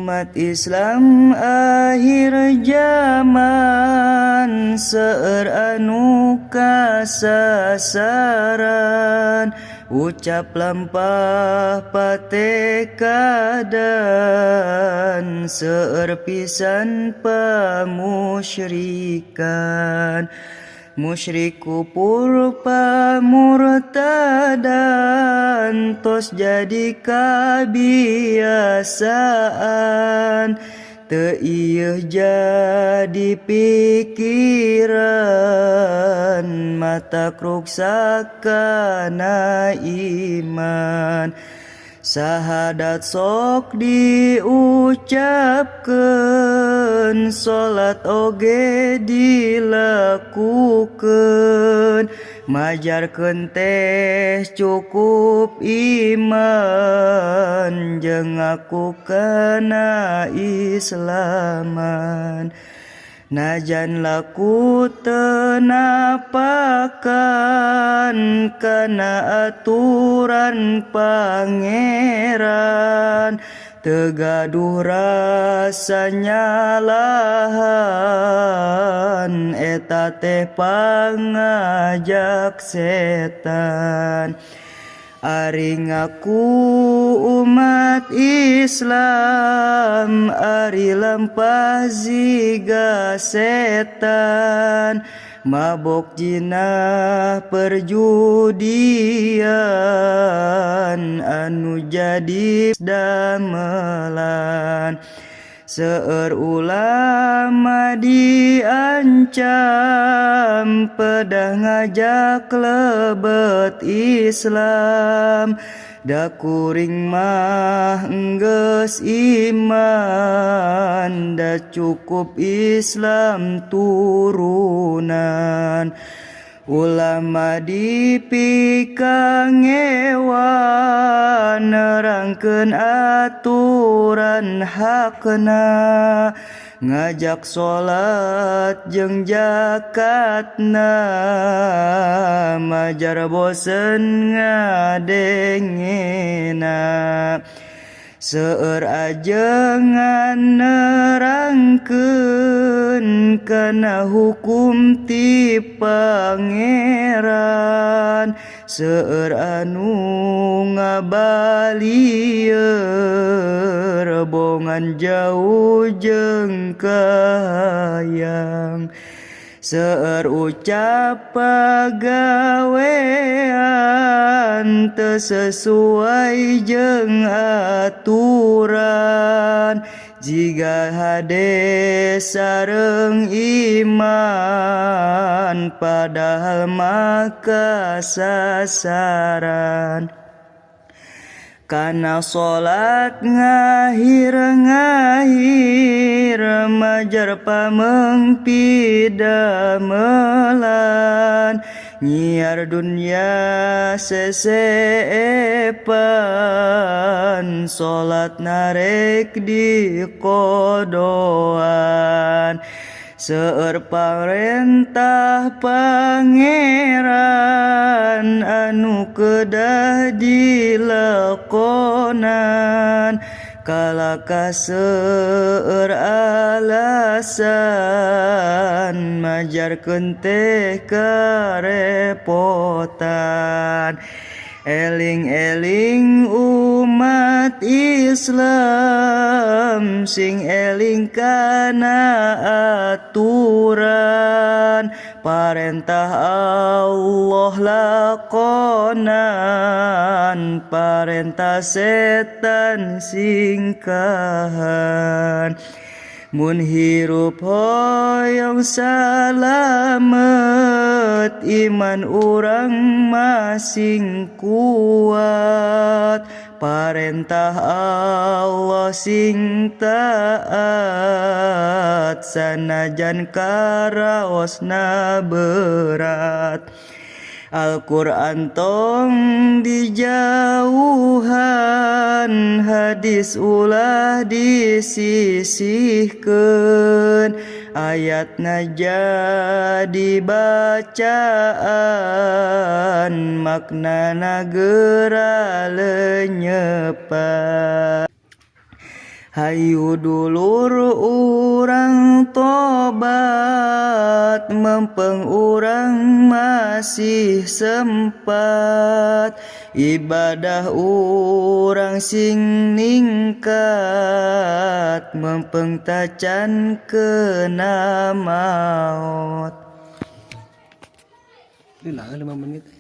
Umat Islam akhir zaman seueur anu kasasaran ucap lampah patekadan seueur pisan pamusyrikan musyrik kupur pamurtadan tos jadi kabiasaan teu ieuh jadi pikiran mata ruksak kana iman sahadat sok diucapkeun salat oge dilakukeun majarkeun teh cukup iman jeung ngaku kana islaman najan laku teu napakan kana aturan pangeran teu gaduh rasa nyalahan eta teh pangajak setan ari ngaku umat Islam ari lampah ziga setan mabok jinah perjudian anu jadi damelan seueur ulama diancam pedah ngajak lebet Islam da kuring mah enggeus iman da cukup Islam turunan ulama dipikang ngewan nerangkeun aturan hakna ngajak salat jeung zakatna majar bosen ngadengena seueur ajengan nerangkeun kana hukum ti pangeran seueur anu ngabalieur rebongan jauh jeung kahayang seueur ucap pagawean teu sesuai jeung aturan jiga hade sareng iman padahal maka sasaran kana salat ngahir majar pamengpi damelan nyiar dunya sesepan salat narek dikodoan seueur parentah pangeran anu kedah dilakonan kalaka seueur alasan majarkeun teh karepotan eling-eling umat Islam sing eling kana aturan parentah Allah lakonan parentah setan singkahan mun hirup hoyong salamet iman urang masing kuat parentah Allah sing taat sanajan karaosna berat Al-Quran tong dijauhan hadis ulah disisihkeun ayatna jadi bacaan maknana geura lenyepan Hayu dulur urang tobat, mempeng urang masih sempat, ibadah urang sing ningkat, mempeng tacan kena maut. Ini lah 5 menit.